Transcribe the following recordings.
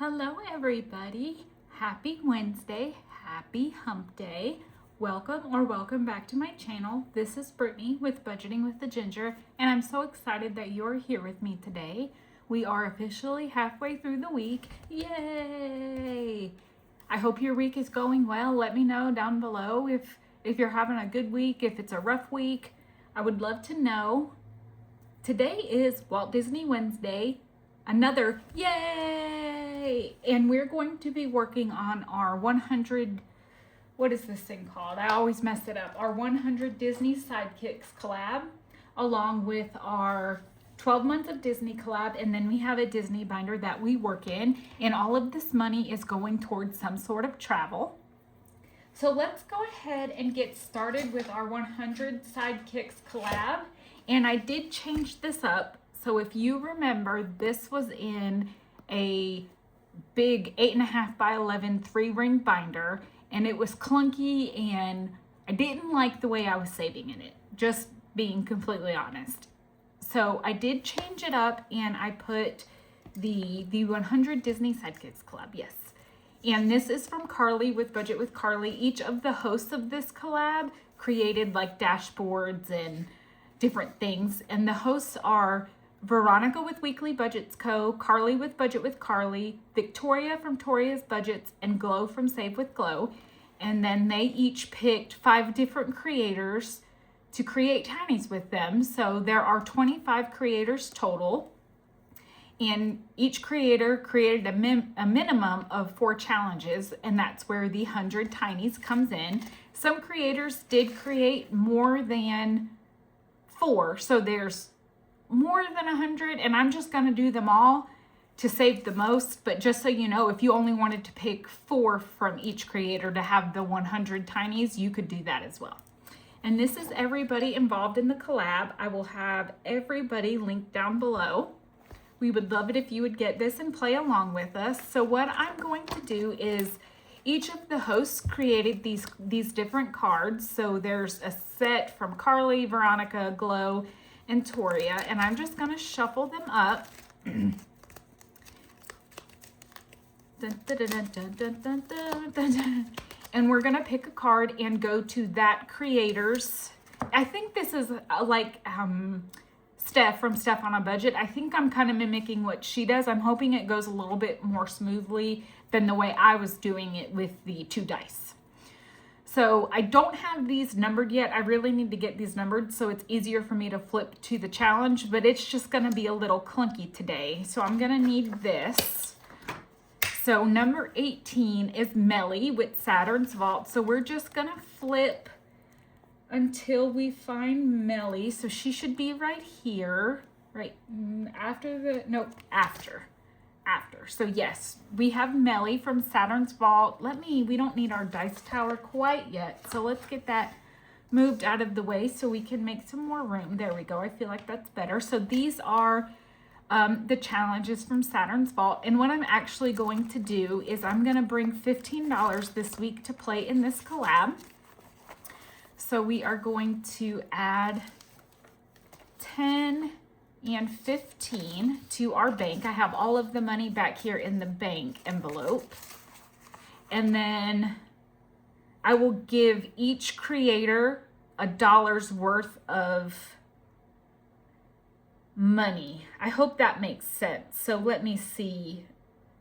Hello everybody, happy Wednesday, happy hump day. Welcome back to my channel. This is Brittany with Budgeting with the Ginger, and I'm so excited that you're here with me today. We are officially halfway through the week. Yay! I hope your week is going well. Let me know down below if you're having a good week, if it's a rough week. I would love to know. Today is Walt Disney Wednesday. Another yay! And we're going to be working on our 100, what is this thing called? I always mess it up. Our 100 Disney Sidekicks collab, along with our 12 months of Disney collab, and then we have a Disney binder that we work in, and all of this money is going towards some sort of travel. So let's go ahead and get started with our 100 Sidekicks collab. And I did change this up. So if you remember, this was in a big 8.5 by 11 3-ring binder, and it was clunky, and I didn't like the way I was saving in it, just being completely honest. So I did change it up, and I put the 100 Disney Sidekicks collab, yes. And this is from Carly with Budget with Carly. Each of the hosts of this collab created like dashboards and different things, and the hosts are Veronica with Weekly Budgets Co., Carly with Budget with Carly, Victoria from Toria's Budgets, and Glow from Save with Glow. And then they each picked 5 different creators to create tinies with them. So there are 25 creators total. And each creator created a minimum of 4 challenges, and that's where the 100 tinies comes in. Some creators did create more than 4, so there's more than 100, and I'm just going to do them all to save the most. But just so you know, if you only wanted to pick 4 from each creator to have the 100 tinies, you could do that as well. And this is everybody involved in the collab. I will have everybody linked down below. We would love it if you would get this and play along with us. So what I'm going to do is each of the hosts created these different cards. So there's a set from Carly, Veronica, Glow, and Toria, and I'm just going to shuffle them up. Dun, dun, dun, dun, dun, dun, dun, dun. And we're going to pick a card and go to that creator's. I think this is like Steph from Steph on a Budget. I think I'm kind of mimicking what she does. I'm hoping it goes a little bit more smoothly than the way I was doing it with the 2 dice. So I don't have these numbered yet. I really need to get these numbered so it's easier for me to flip to the challenge, but it's just going to be a little clunky today. So I'm going to need this. So number 18 is Melly with Saturn's Vault. So we're just going to flip until we find Melly. So she should be right here, right after the, nope, after. So yes, we have Melly from Saturn's Vault. We don't need our dice tower quite yet. So let's get that moved out of the way so we can make some more room. There we go. I feel like that's better. So these are the challenges from Saturn's Vault. And what I'm actually going to do is I'm going to bring $15 this week to play in this collab. So we are going to add 10 and 15 to our bank. I have all of the money back here in the bank envelope. And then I will give each creator $1 worth of money. I hope that makes sense. So let me see.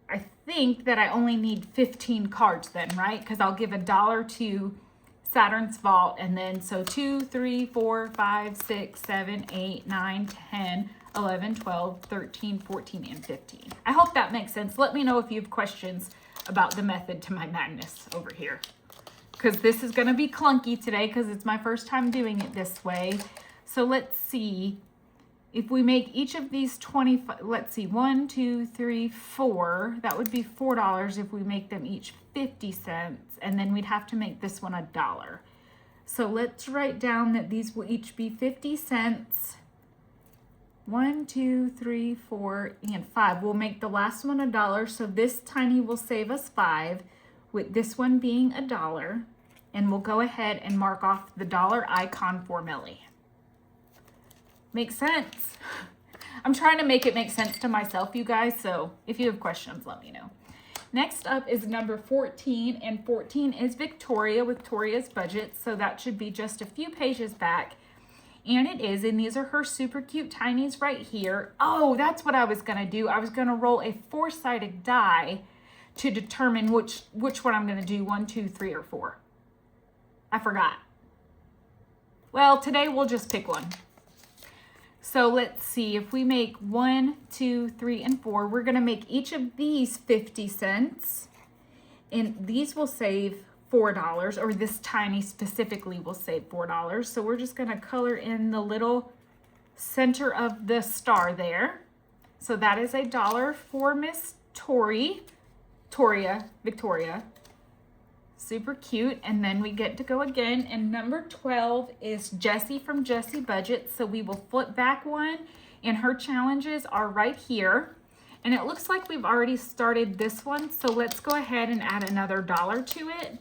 I think that I only need 15 cards then, right? Because I'll give $1 to Saturn's Vault, and then so 2, 3, 4, 5, 6, 7, 8, 9, 10, 11, 12, 13, 14, and 15. I hope that makes sense. Let me know if you have questions about the method to my madness over here, because this is going to be clunky today because it's my first time doing it this way. So let's see. If we make each of these 25, let's see, 1, 2, 3, 4, that would be $4 if we make them each 50 cents, and then we'd have to make this one $1. So let's write down that these will each be 50 cents. 1, 2, 3, 4, and 5. We'll make the last one $1, so this tiny will save us 5, with this one being $1, and we'll go ahead and mark off the dollar icon for Melly. Makes sense. I'm trying to make it make sense to myself, you guys, so if you have questions, let me know. Next up is number 14, and 14 is Victoria with Victoria's Budget, so that should be just a few pages back. And it is, and these are her super cute tinies right here. Oh, that's what I was gonna do. I was gonna roll a 4-sided die to determine which one I'm gonna do, 1, 2, 3, or 4. I forgot. Well, today we'll just pick one. So let's see, if we make 1, 2, 3, and 4, we're gonna make each of these 50 cents. And these will save $4, or this tiny specifically will save $4. So we're just gonna color in the little center of the star there. So that is $1 for Miss Victoria. Super cute. And then we get to go again. And number 12 is Jessie from Jessie Budget. So we will flip back one, and her challenges are right here. And it looks like we've already started this one. So let's go ahead and add another $1 to it.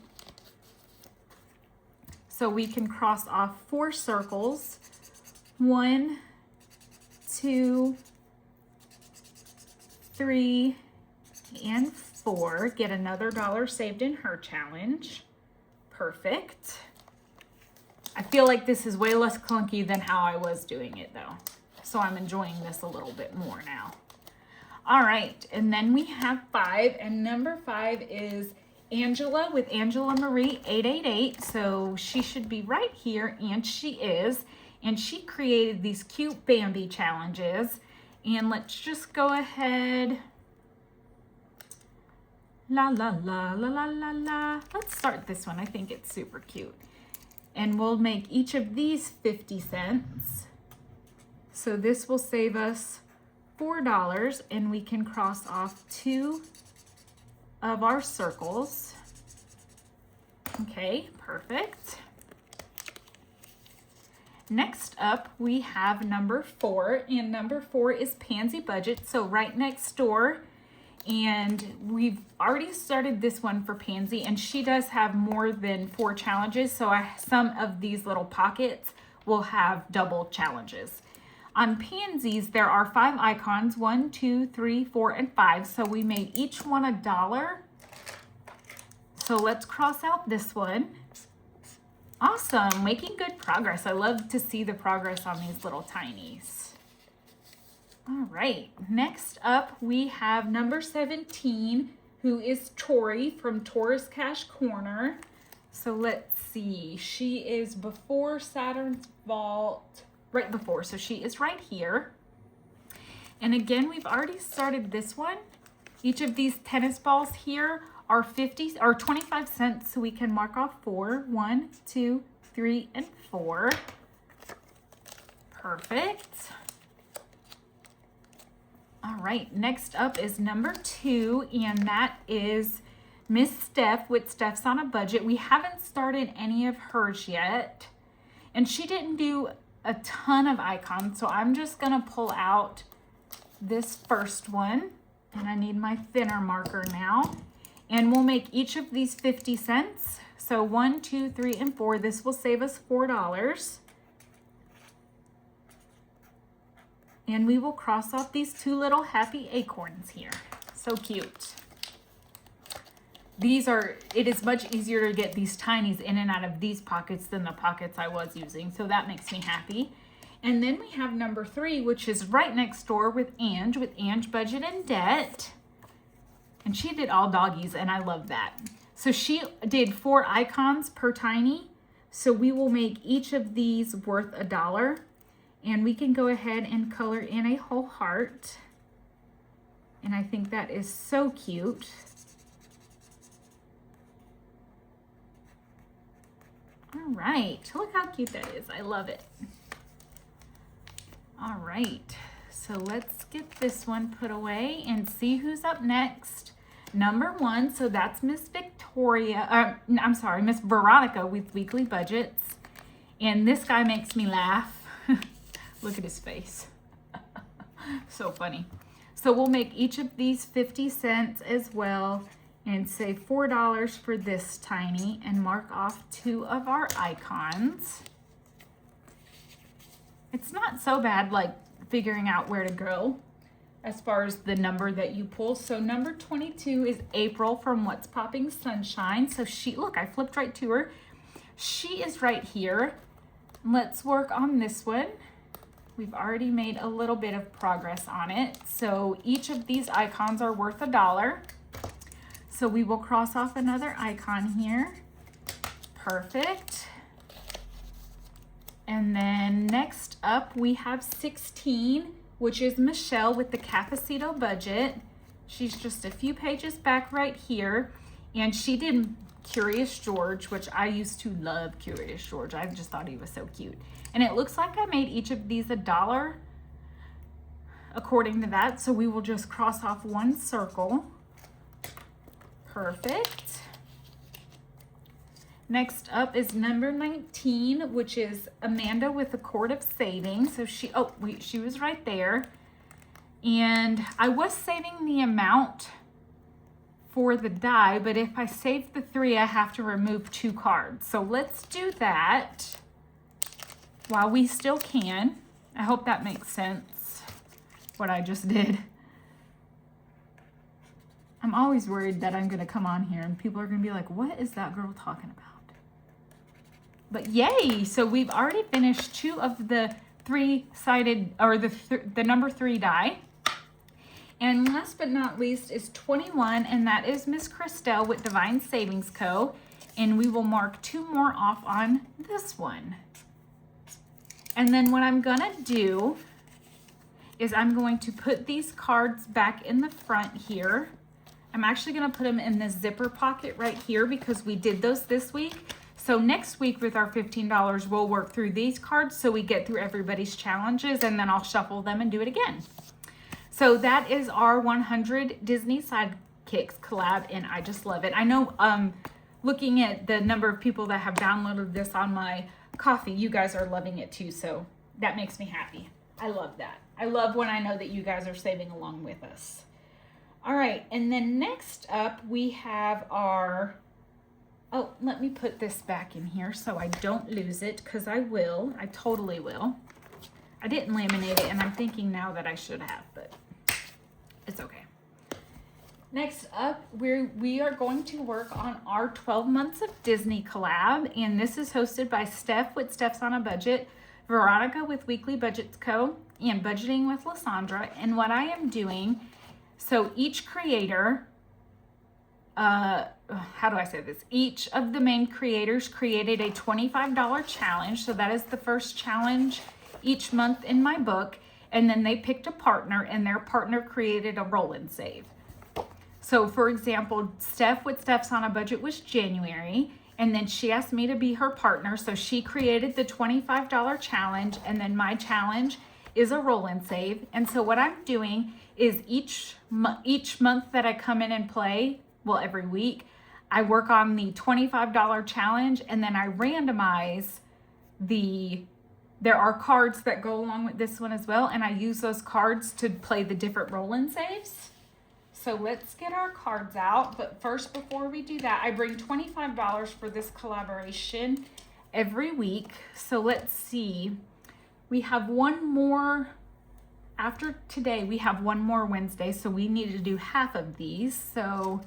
So we can cross off 4 circles. 1, 2, 3, and 4. Get another $1 saved in her challenge. Perfect. I feel like this is way less clunky than how I was doing it though. So I'm enjoying this a little bit more now. All right, and then we have 5, and number 5 is Angela with Angela Marie 888. So she should be right here, and she is. And she created these cute Bambi challenges. And let's just go ahead. La la la la la la la. Let's start this one. I think it's super cute. And we'll make each of these 50 cents. So this will save us $4, and we can cross off 2 of our circles. Okay, perfect. Next up, we have number 4, and number 4 is Pansy Budget, so right next door. And we've already started this one for Pansy, and she does have more than 4 challenges, so some of these little pockets will have double challenges. On Pansies, there are 5 icons, 1, 2, 3, 4, and 5. So we made each one $1. So let's cross out this one. Awesome, making good progress. I love to see the progress on these little tinies. All right, next up we have number 17, who is Tori from Tori's Cash Corner. So let's see, she is before Saturn's Vault. Right before, so she is right here. And again, we've already started this one. Each of these tennis balls here are 25 cents, so we can mark off 4. 1, 2, 3, and 4. Perfect. All right, next up is number 2, and that is Miss Steph with Steph's on a Budget. We haven't started any of hers yet, and she didn't do a ton of icons, so I'm just gonna pull out this first one, and I need my thinner marker now, and we'll make each of these 50 cents. So 1, 2, 3, and 4. This will save us $4, and we will cross off these 2 little happy acorns here. So cute. It is much easier to get these tinies in and out of these pockets than the pockets I was using, so that makes me happy. And then we have number 3, which is right next door with Ange Budget and Debt. And she did all doggies, and I love that. So she did 4 icons per tiny, so we will make each of these worth $1. And we can go ahead and color in a whole heart. And I think that is so cute. All right, look how cute that is. I love it. All right, so let's get this one put away and see who's up next. Number 1, so that's Miss Miss Veronica with Weekly Budgets. And this guy makes me laugh. Look at his face. So funny. So we'll make each of these 50 cents as well, and save $4 for this tiny, and mark off 2 of our icons. It's not so bad like figuring out where to go. as far as the number that you pull. So number 22 is April from What's Popping Sunshine. So look, I flipped right to her. She is right here. Let's work on this one. We've already made a little bit of progress on it. So each of these icons are worth $1. So we will cross off another icon here. Perfect. And then next up we have 16, which is Michelle with the Cafecito budget. She's just a few pages back right here. And she did Curious George, which I used to love Curious George. I just thought he was so cute. And it looks like I made each of these $1 according to that. So we will just cross off one circle. Perfect. Next up is number 19, which is Amanda with the Cord of Saving. So she was right there. And I was saving the amount for the die, but if I save the 3, I have to remove 2 cards. So let's do that while we still can. I hope that makes sense, what I just did. I'm always worried that I'm gonna come on here and people are gonna be like, what is that girl talking about? But yay, so we've already finished 2 of the 3-sided, or the number 3 die. And last but not least is 21, and that is Miss Christelle with Divine Savings Co. And we will mark 2 more off on this one. And then what I'm gonna do is I'm going to put these cards back in the front here. I'm actually gonna put them in this zipper pocket right here because we did those this week. So next week with our $15, we'll work through these cards so we get through everybody's challenges, and then I'll shuffle them and do it again. So that is our 100 Disney Sidekicks collab, and I just love it. I know looking at the number of people that have downloaded this on my Kofi, you guys are loving it too, so that makes me happy. I love that. I love when I know that you guys are saving along with us. All right, and then next up we have our... Oh, let me put this back in here so I don't lose it, because I will. I totally will. I didn't laminate it, and I'm thinking now that I should have, but it's okay. Next up, we are going to work on our 12 months of Disney collab, and this is hosted by Steph with Steph's on a Budget, Veronica with Weekly Budgets Co., and Budgeting with Lysandra. And what I am doing, so each creator... how do I say this? Each of the main creators created a $25 challenge. So that is the first challenge each month in my book. And then they picked a partner, and their partner created a roll and save. So for example, Steph with Steph's on a Budget was January. And then she asked me to be her partner. So she created the $25 challenge. And then my challenge is a roll and save. And so what I'm doing is each month that I come in and play, well, every week, I work on the $25 challenge, and then I randomize there are cards that go along with this one as well, and I use those cards to play the different roll-in saves. So let's get our cards out, but first, before we do that, I bring $25 for this collaboration every week. So let's see. We have one more, after today, we have one more Wednesday, so we need to do half of these. So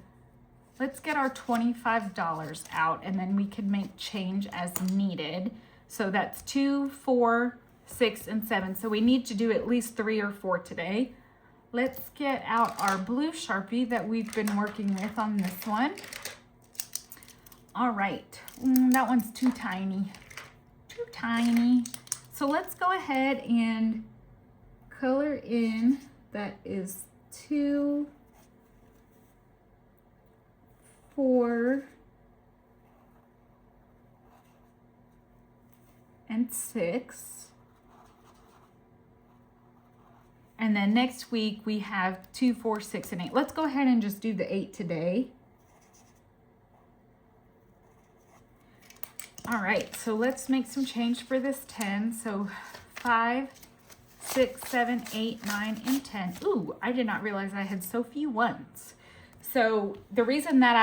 let's get our $25 out, and then we can make change as needed. So that's 2, 4, 6, and 7. So we need to do at least 3 or 4 today. Let's get out our blue Sharpie that we've been working with on this one. All right, that one's too tiny. Too tiny. So let's go ahead and color in. That is 2, 4, and 6. And then next week we have 2, 4, 6, and 8. Let's go ahead and just do the 8 today. All right, so let's make some change for this 10. So 5, 6, 7, 8, 9, and 10. Ooh, I did not realize I had so few ones. So the reason that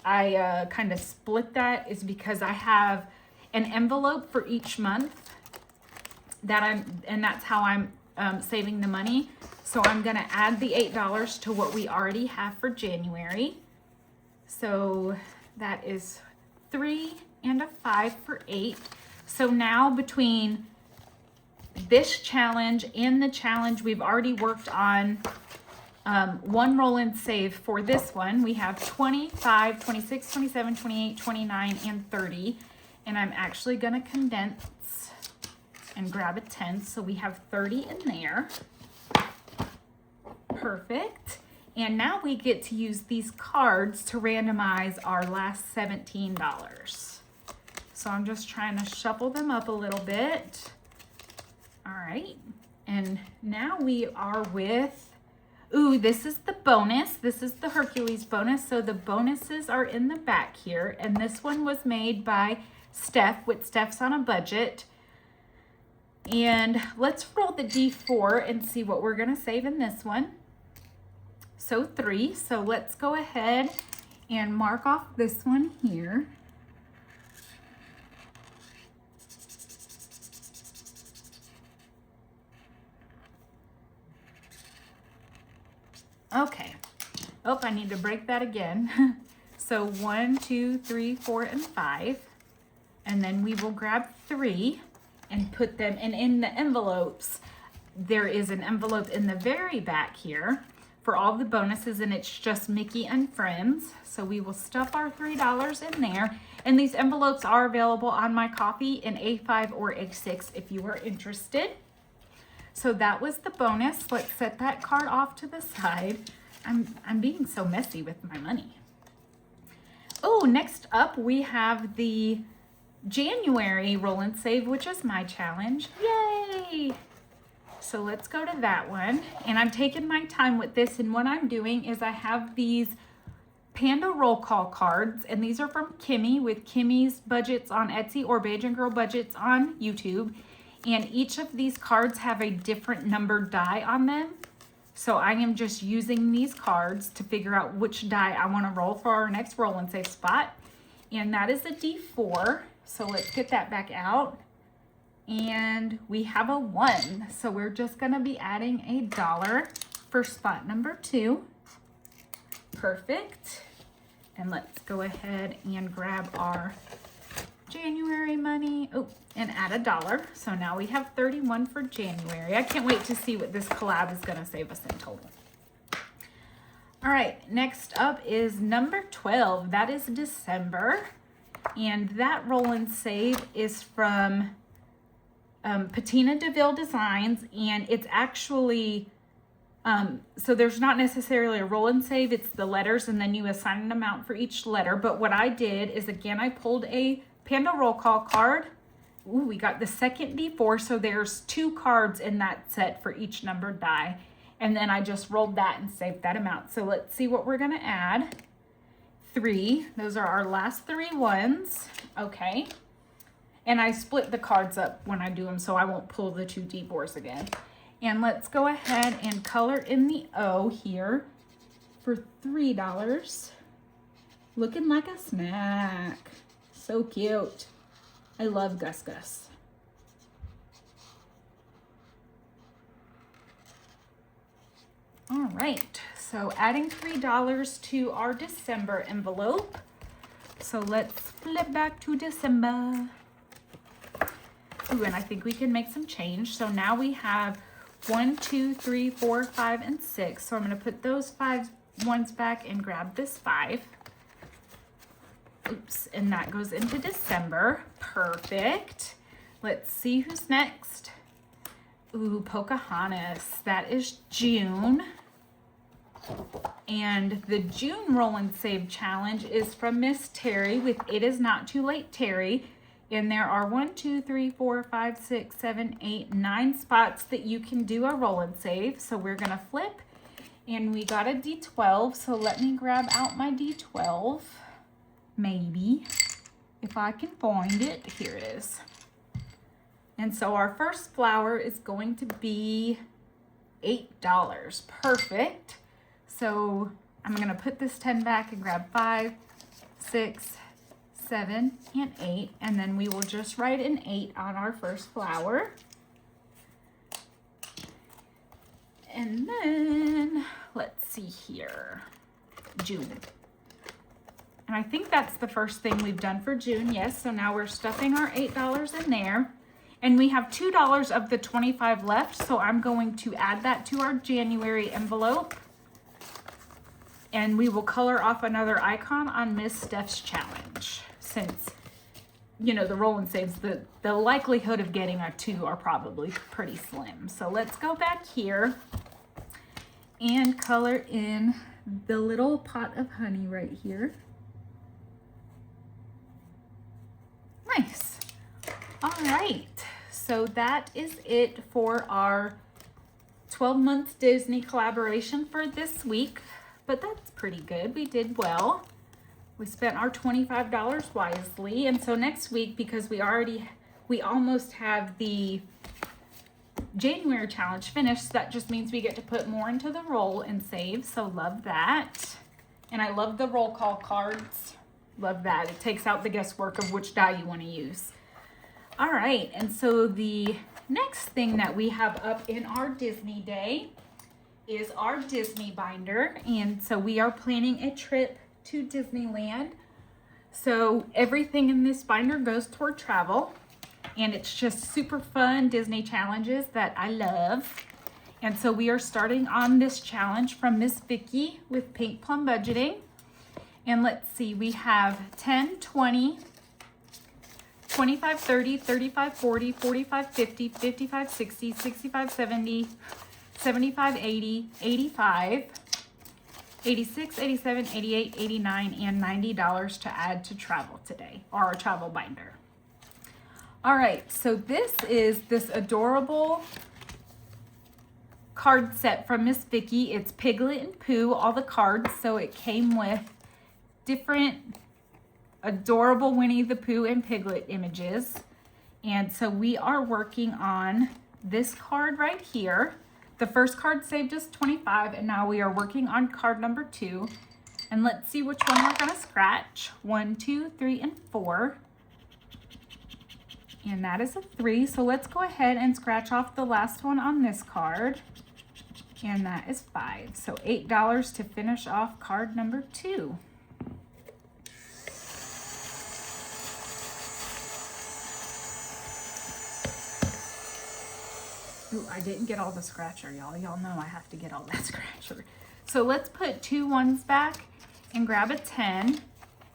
I kind of split that is because I have an envelope for each month and that's how I'm saving the money. So I'm going to add the $8 to what we already have for January. So that is 3 and a 5 for 8. So now between this challenge and the challenge we've already worked on, one roll and save for this one, we have 25, 26, 27, 28, 29, and 30. And I'm actually going to condense and grab a 10. So we have 30 in there. Perfect. And now we get to use these cards to randomize our last $17. So I'm just trying to shuffle them up a little bit. All right. And now we are with, ooh, this is the bonus. This is the Hercules bonus. So the bonuses are in the back here. And this one was made by Steph with Steph's on a Budget. And let's roll the D4 and see what we're going to save in this one. So 3. So let's go ahead and mark off this one here. Okay. Oh, I need to break that again. So 1, 2, 3, 4, and 5. And then we will grab 3 and put them in the envelopes. There is an envelope in the very back here for all the bonuses, and it's just Mickey and Friends. So we will stuff our $3 in there. And these envelopes are available on my Kofi in A5 or A6 if you are interested. So that was the bonus. Let's set that card off to the side. I'm being so messy with my money. Oh, next up we have the January roll and save, which is my challenge. Yay! So let's go to that one. And I'm taking my time with this. And what I'm doing is I have these Panda roll call cards. And these are from Kimmy with Kimmy's Budgets on Etsy or Beige and Girl Budgets on YouTube. And each of these cards have a different numbered die on them. So I am just using these cards to figure out which die I want to roll for our next roll and save spot. And that is a D4. So let's get that back out. And we have a 1. So we're just going to be adding $1 for spot number 2. Perfect. And let's go ahead and grab our January money. Oh, and add $1. So now we have 31 for January. I can't wait to see what this collab is going to save us in total. All right, next up is number 12. That is December. And that roll and save is from Patina DeVille Designs, and it's actually, so there's not necessarily a roll and save, it's the letters, and then you assign an amount for each letter. But what I did is, again, I pulled a Panda roll call card. Ooh, we got the second D4, so there's 2 cards in that set for each numbered die. And then I just rolled that and saved that amount. So let's see what we're gonna add. 3, those are our last 3 ones, okay. And I split the cards up when I do them, so I won't pull the 2 D4s again. And let's go ahead and color in the O here for $3. Looking like a snack. So cute. I love Gus Gus. All right, so adding $3 to our December envelope. So let's flip back to December. Ooh, and I think we can make some change. So now we have 1, 2, 3, 4, 5, and 6. So I'm going to put those 5 ones back and grab this 5. Oops, and that goes into December. Perfect. Let's see who's next. Ooh, Pocahontas. That is June. And the June Roll and Save Challenge is from Miss Terry with It Is Not Too Late, Terry. And there are 1, 2, 3, 4, 5, 6, 7, 8, 9 spots that you can do a roll and save. So we're going to flip. And we got a D12. So let me grab out my D12. Maybe. If I can find it. Here it is. And so our first flower is going to be $8. Perfect. So I'm going to put this 10 back and grab 5, 6, 7, and 8. And then we will just write an 8 on our first flower. And then let's see here, June. And I think that's the first thing we've done for June. Yes, so now we're stuffing our $8 in there. And we have $2 of the 25 left, so I'm going to add that to our January envelope. And we will color off another icon on Miss Steph's challenge. Since, you know, the roll and saves, the likelihood of getting a 2 are probably pretty slim. So let's go back here and color in the little pot of honey right here. Nice. All right. So that is it for our 12 months Disney collaboration for this week, but that's pretty good. We did well. We spent our $25 wisely. And so next week, because we almost have the January challenge finished, that just means we get to put more into the roll and save. So love that. And I love the roll call cards. Love that. It takes out the guesswork of which die you want to use. All right, and so the next thing that we have up in our Disney day is our Disney binder. And so we are planning a trip to Disneyland. So everything in this binder goes toward travel. And it's just super fun Disney challenges that I love. And so we are starting on this challenge from Miss Vicky with Pink Plum Budgeting. And let's see, we have 10, 20, 25, 30, 35, 40, 45, 50, 55, 60, 65, 70, 75, 80, 85, 86, 87, 88, 89, and $90 to add to travel today, or our travel binder. All right, so this is this adorable card set from Miss Vicky. It's Piglet and Pooh, all the cards. So it came with different adorable Winnie the Pooh and Piglet images. And so we are working on this card right here. The first card saved us 25, and now we are working on card number 2. And let's see which one we're gonna scratch. 1, 2, 3, and 4. And that is a 3. So let's go ahead and scratch off the last one on this card. And that is 5. So $8 to finish off card number 2. Ooh, I didn't get all the scratcher, y'all. Y'all know I have to get all that scratcher. So let's put 2 ones back and grab a 10.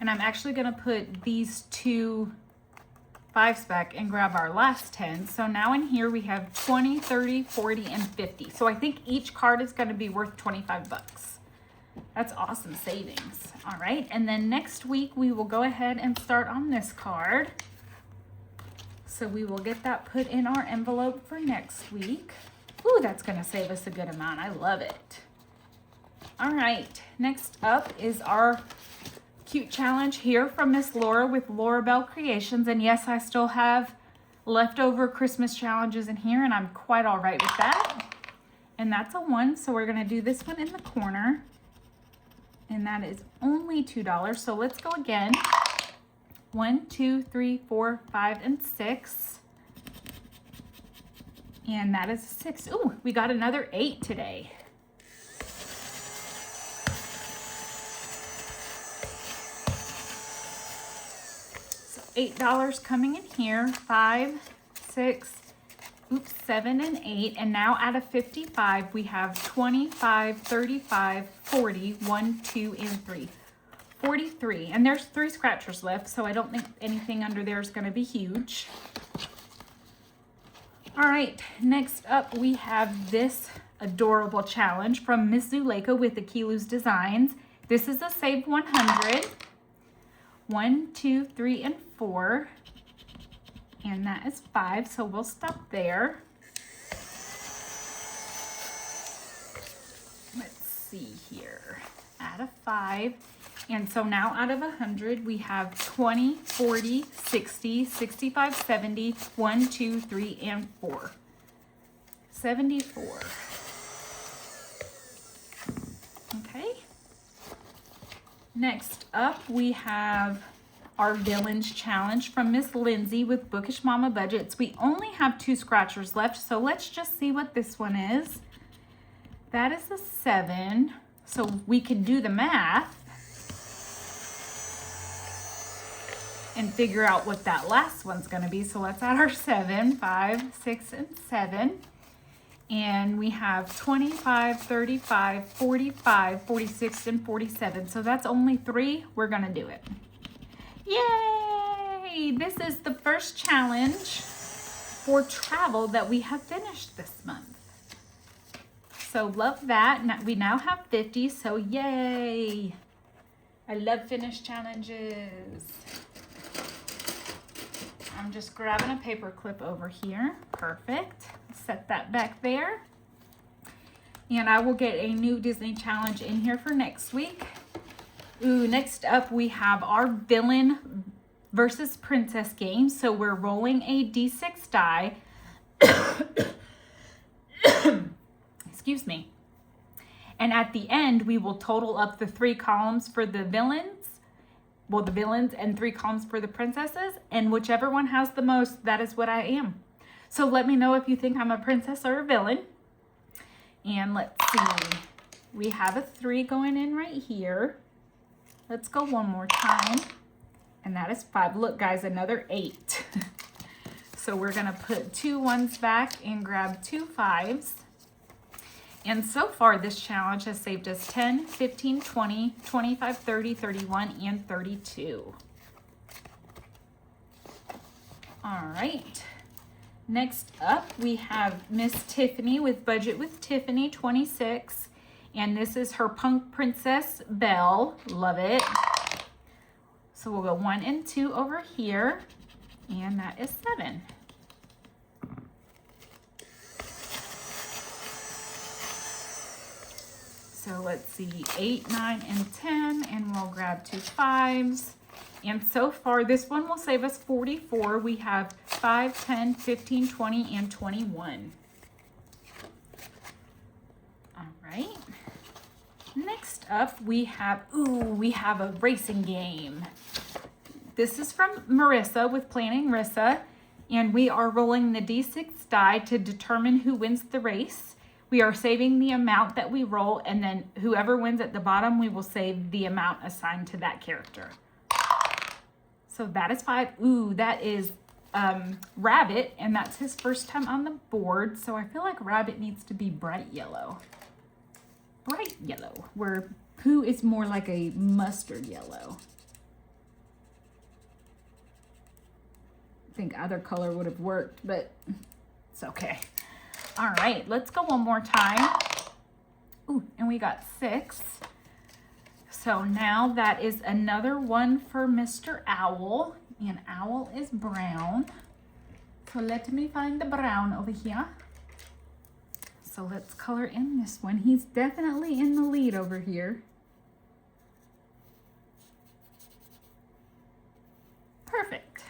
And I'm actually gonna put these 2 5s back and grab our last 10. So now in here we have 20, 30, 40, and 50. So I think each card is gonna be worth 25 bucks. That's awesome savings. All right, and then next week we will go ahead and start on this card. So we will get that put in our envelope for next week. Ooh, that's gonna save us a good amount. I love it. All right, next up is our cute challenge here from Miss Laura with Laura Bell Creations. And yes, I still have leftover Christmas challenges in here, and I'm quite all right with that. And that's a 1, so we're gonna do this one in the corner. And that is only $2, so let's go again. 1, 2, 3, 4, 5, and 6. And that is 6. Ooh, we got another 8 today. So $8 coming in here. 5, 6, 7, and 8. And now out of 55, we have 25, 35, 40, 1, 2, and 3. 43, and there's 3 scratchers left, so I don't think anything under there is going to be huge. All right, next up we have this adorable challenge from Miss Zuleika with the Kilu's Designs. This is a Save 100. 1, 2, 3, and 4, and that is 5, so we'll stop there. Let's see here, out of 5. And so now out of 100, we have 20, 40, 60, 65, 70, 1, 2, 3, and 4. 74. Okay. Next up, we have our Villains Challenge from Miss Lindsay with Bookish Mama Budgets. We only have 2 scratchers left, so let's just see what this one is. That is a 7. So we can do the math and figure out what that last one's going to be. So let's add our 7, 5, 6, and 7. And we have 25, 35, 45, 46, and 47. So that's only 3. We're going to do it. Yay! This is the first challenge for travel that we have finished this month. So love that. We now have 50, so yay! I love finish challenges. I'm just grabbing a paper clip over here. Perfect. Set that back there. And I will get a new Disney challenge in here for next week. Ooh, next up we have our villain versus princess game. So we're rolling a D6 die. Excuse me. And at the end, we will total up the 3 columns for the villains. Well, the villains, and 3 columns for the princesses. And whichever one has the most, that is what I am. So let me know if you think I'm a princess or a villain. And let's see. We have a 3 going in right here. Let's go one more time. And that is 5. Look, guys, another 8. So we're going to put 2 1s back and grab 2 5s. And so far, this challenge has saved us 10, 15, 20, 25, 30, 31, and 32. All right. Next up, we have Miss Tiffany with Budget with Tiffany, 26. And this is her Punk Princess Belle. Love it. So we'll go 1 and 2 over here. And that is 7. So let's see, 8, 9, and 10, and we'll grab 2 5s. And so far, this one will save us 44. We have 5, 10, 15, 20, and 21. All right. Next up, we have a racing game. This is from Marissa with Planning Rissa, and we are rolling the D6 die to determine who wins the race. We are saving the amount that we roll, and then whoever wins at the bottom, we will save the amount assigned to that character. So that is 5. Ooh, that is Rabbit, and that's his first time on the board. So I feel like Rabbit needs to be bright yellow. Bright yellow, where Pooh is more like a mustard yellow. I think either color would have worked, but it's okay. All right, let's go one more time. Ooh, and we got 6. So now that is another one for Mr. Owl, and Owl is brown. So let me find the brown over here. So let's color in this one. He's definitely in the lead over here. Perfect.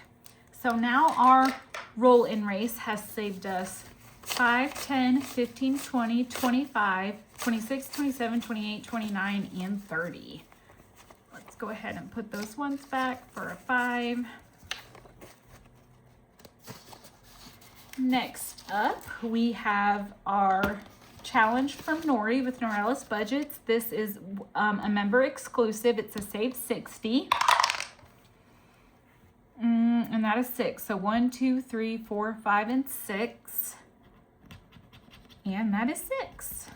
So now our roll in race has saved us 5, 10, 15, 20, 25, 26, 27, 28, 29, and 30. Let's go ahead and put those ones back for a 5. Next up, we have our challenge from Nori with Norella's Budgets. This is a member exclusive. It's a save 60. And that is 6. So 1, 2, 3, 4, 5, and 6. And that is 6.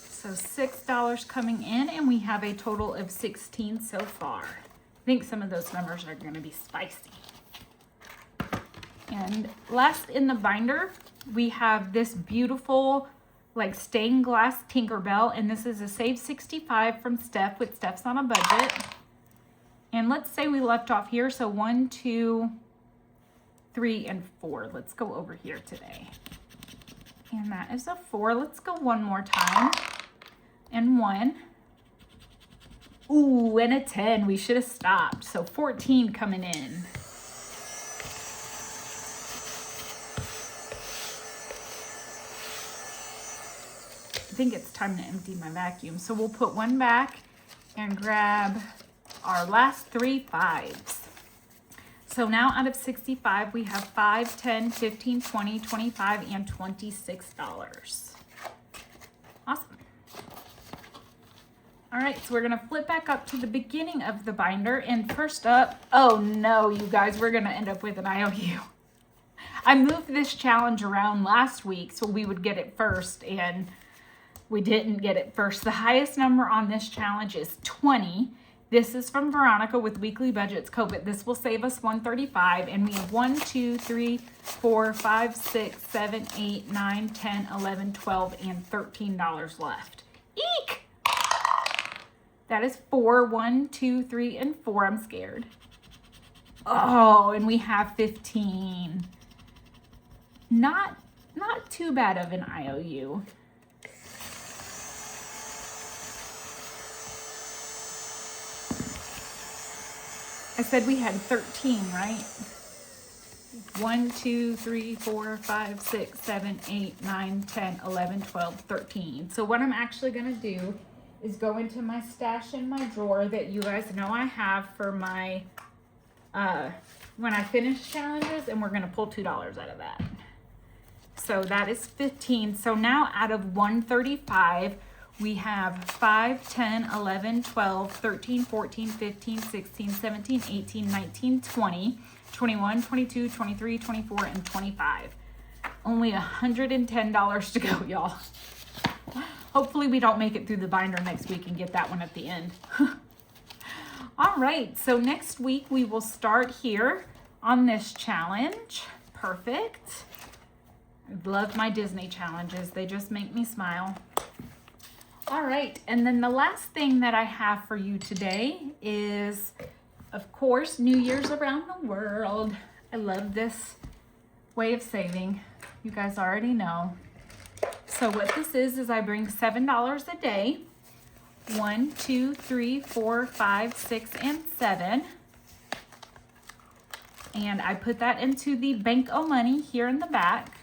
So $6 coming in, and we have a total of 16 so far. I think some of those numbers are going to be spicy. And last in the binder, we have this beautiful like stained glass Tinkerbell, and this is a save 65 from Steph with Steph's on a budget. And let's say we left off here, so 1, 2, 3, and 4. Let's go over here today. And that is a 4. Let's go one more time. And 1. Ooh, and a 10. We should have stopped. So 14 coming in. I think it's time to empty my vacuum. So we'll put 1 back and grab our last 3 5s. So now out of 65, we have $5, $10, $15, $20, $25, and $26. Awesome. All right, so we're gonna flip back up to the beginning of the binder, and first up, oh no, you guys, we're gonna end up with an IOU. I moved this challenge around last week so we would get it first, and we didn't get it first. The highest number on this challenge is 20. This is from Veronica with Weekly Budgets COVID. This will save us $135, and we have 1, 2, 3, 4, 5, 6, 7, 8, 9, 10, 11, 12, and $13 left. Eek! That is 4, 1, 2, 3, and 4. I'm scared. Oh, and we have 15. Not too bad of an IOU. I said we had 13, right? 1, 2, 3, 4, 5, 6, 7, 8, 9, 10, 11, 12, 13. So what I'm actually going to do is go into my stash in my drawer that you guys know I have for my, when I finish challenges, and we're going to pull $2 out of that. So that is 15. So now out of 135, we have 5, 10, 11, 12, 13, 14, 15, 16, 17, 18, 19, 20, 21, 22, 23, 24, and 25. Only $110 to go, y'all. Hopefully we don't make it through the binder next week and get that one at the end. All right, so next week we will start here on this challenge. Perfect. I love my Disney challenges. They just make me smile. All right, and then the last thing that I have for you today is, of course, New Year's around the world. I love this way of saving. You guys already know. So what this is I bring $7 a day. 1, 2, 3, 4, 5, 6, and 7. And I put that into the Bank O Money here in the back.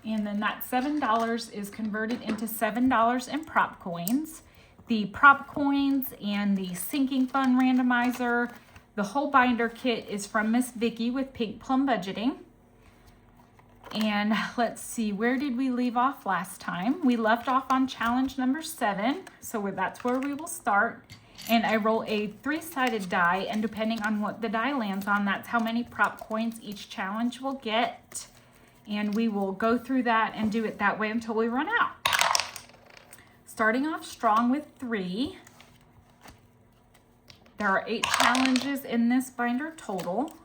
And then that $7 is converted into $7 in prop coins. The prop coins and the sinking fund randomizer, the whole binder kit is from Miss Vicky with Pink Plum Budgeting. And let's see, where did we leave off last time? We left off on challenge number 7, so that's where we will start. And I roll a 3-sided die, and depending on what the die lands on, that's how many prop coins each challenge will get. And we will go through that and do it that way until we run out. Starting off strong with 3. There are 8 challenges in this binder total.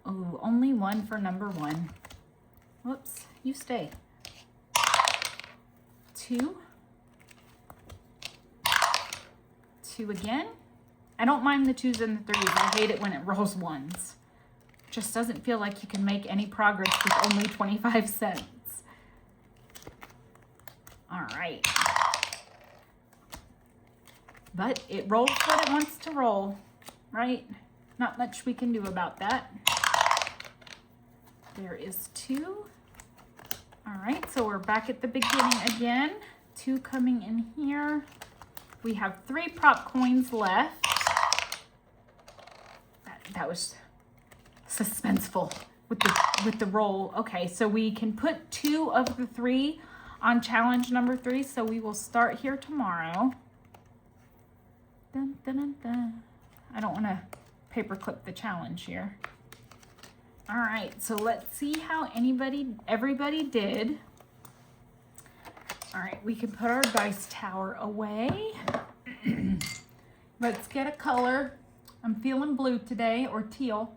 Oh, only 1 for number 1. Whoops, you stay. 2. 2 again. I don't mind the 2s and the 3s. I hate it when it rolls 1s. Just doesn't feel like you can make any progress with only 25 cents. All right. But it rolls what it wants to roll, right? Not much we can do about that. There is 2. All right, so we're back at the beginning again. 2 coming in here. We have 3 prop coins left. That was suspenseful with the roll. Okay, so we can put 2 of the 3 on challenge number 3. So we will start here tomorrow. Dun, dun, dun, dun. I don't want to paperclip the challenge here. All right, so let's see how everybody did. All right, we can put our dice tower away. Let's get a color. I'm feeling blue today, or teal.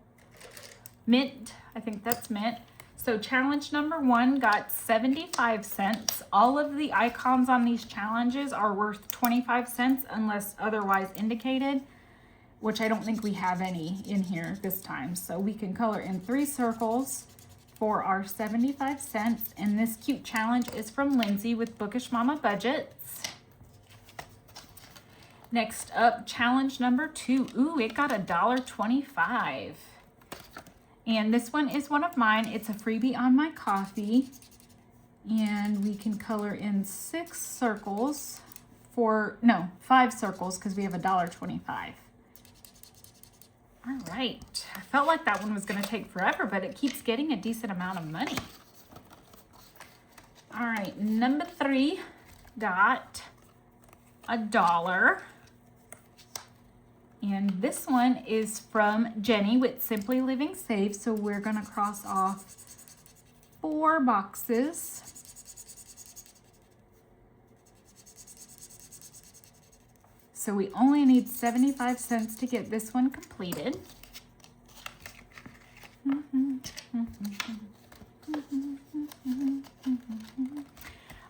Mint, I think that's mint. So challenge number 1 got 75 cents. All of the icons on these challenges are worth 25 cents unless otherwise indicated, which I don't think we have any in here this time. So we can color in 3 circles for our 75 cents. And this cute challenge is from Lindsay with Bookish Mama Budgets. Next up, challenge number 2. Ooh, it got $1.25. And this one is one of mine. It's a freebie on my Kofi. And we can color in 6 circles no, 5 circles because we have $1.25. All right, I felt like that one was gonna take forever, but it keeps getting a decent amount of money. All right, number 3 got $1. And this one is from Jenny with Simply Living Safe. So we're gonna cross off 4 boxes. So we only need 75 cents to get this one completed.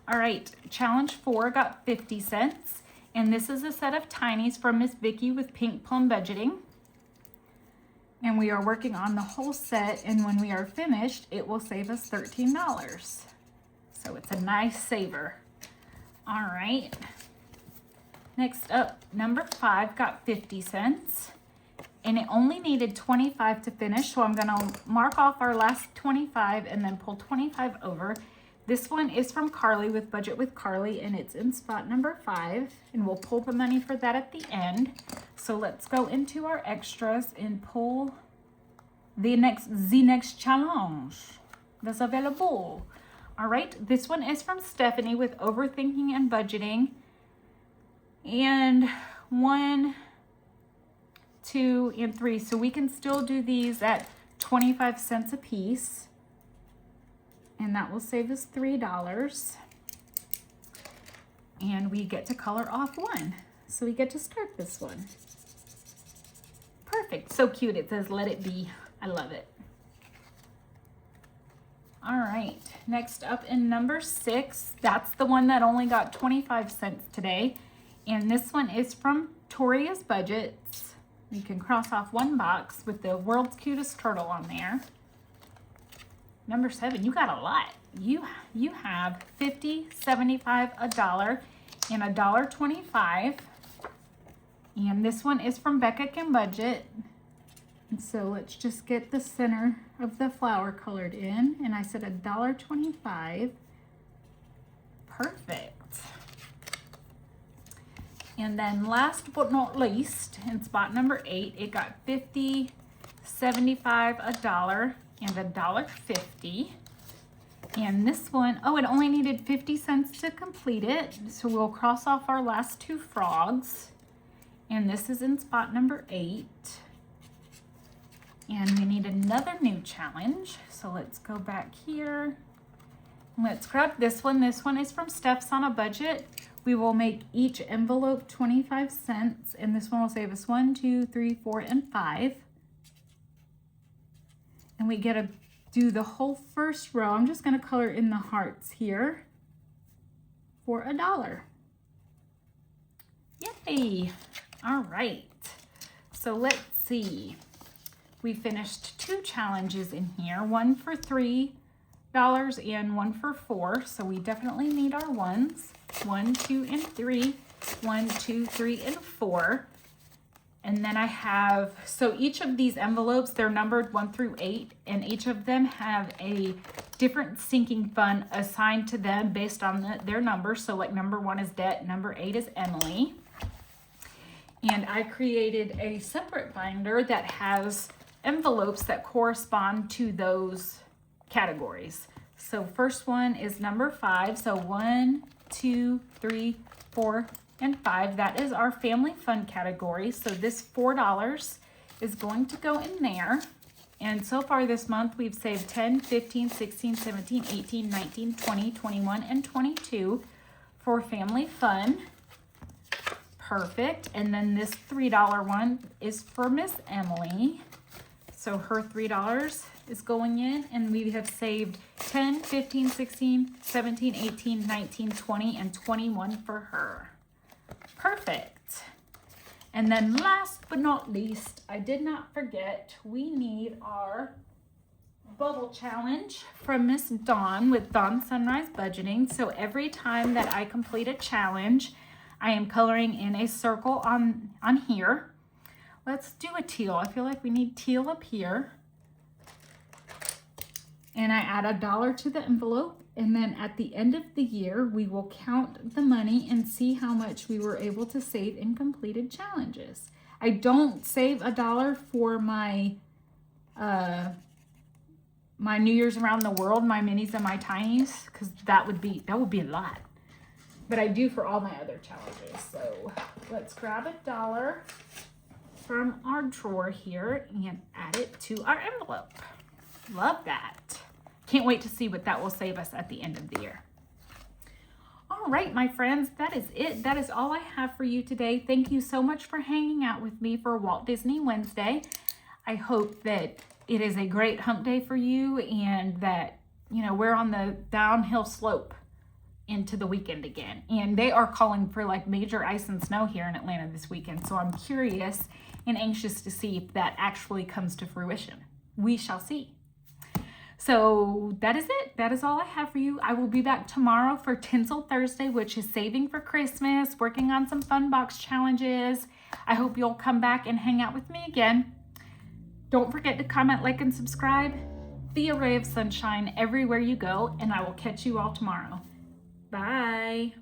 All right, challenge 4 got 50 cents. And this is a set of tinies from Miss Vicky with Pink Plum Budgeting. And we are working on the whole set, and when we are finished, it will save us $13. So it's a nice saver. All right. Next up, number 5 got 50 cents. And it only needed 25 to finish, so I'm gonna mark off our last 25 and then pull 25 over. This one is from Carly with Budget with Carly, and it's in spot number 5, and we'll pull the money for that at the end. So let's go into our extras and pull the next challenge that's available. All right, this one is from Stephanie with Overthinking and Budgeting, and 1, 2, and 3. So we can still do these at 25 cents a piece. And that will save us $3. And we get to color off 1. So we get to start this one. Perfect. So cute. It says, let it be. I love it. All right. Next up in number 6. That's the one that only got 25 cents today. And this one is from Toria's Budgets. You can cross off 1 box with the world's cutest turtle on there. Number 7, you got a lot. You have 50, 75, $1, and $1.25. And this one is from Becca Can Budget. And so let's just get the center of the flower colored in. And I said $1.25. Perfect. And then last but not least, in spot number 8, it got 50, 75, $1, and $1.50. And this one, oh, it only needed 50 cents to complete it. So we'll cross off our last 2 frogs. And this is in spot number 8. And we need another new challenge. So let's go back here. Let's grab this one. This one is from Steph's on a Budget. We will make each envelope 25 cents. And this one will save us 1, 2, 3, 4, and 5. And we get to do the whole first row. I'm just going to color in the hearts here for $1. Yay! All right. So let's see. We finished 2 challenges in here. One for $3 and one for $4. So we definitely need our ones. 1, 2, and 3. 1, 2, 3, and 4. And then I have, so each of these envelopes, they're numbered 1 through 8, and each of them have a different sinking fund assigned to them based on their number. So like number 1 is Debt, number 8 is Emily. And I created a separate binder that has envelopes that correspond to those categories. So first one is number 5. So 1, 2, 3, 4, and 5. That is our family fun category. So this $4 is going to go in there. And so far this month, we've saved 10, 15, 16, 17, 18, 19, 20, 21, and 22 for family fun. Perfect. And then this $3 one is for Miss Emily. So her $3 is going in, and we have saved 10, 15, 16, 17, 18, 19, 20, and 21 for her. Perfect. And then last but not least, I did not forget, we need our bubble challenge from Miss Dawn with Dawn Sunrise Budgeting. So every time that I complete a challenge, I am coloring in a circle on here. Let's do a teal. I feel like we need teal up here. and I add $1 to the envelope. And then at the end of the year, we will count the money and see how much we were able to save in completed challenges. I don't save $1 for my my New Year's around the world, my minis and my tinies, because that would be a lot. But I do for all my other challenges. So let's grab $1 from our drawer here and add it to our envelope. Love that. Can't wait to see what that will save us at the end of the year. All right, my friends, that is it. That is all I have for you today. Thank you so much for hanging out with me for Walt Disney Wednesday. I hope that it is a great hump day for you and that, we're on the downhill slope into the weekend again. And they are calling for like major ice and snow here in Atlanta this weekend. So I'm curious and anxious to see if that actually comes to fruition. We shall see. So that is it. That is all I have for you. I will be back tomorrow for Tinsel Thursday, which is saving for Christmas, working on some fun box challenges. I hope you'll come back and hang out with me again. Don't forget to comment, like, and subscribe. Be a ray of sunshine everywhere you go, and I will catch you all tomorrow. Bye.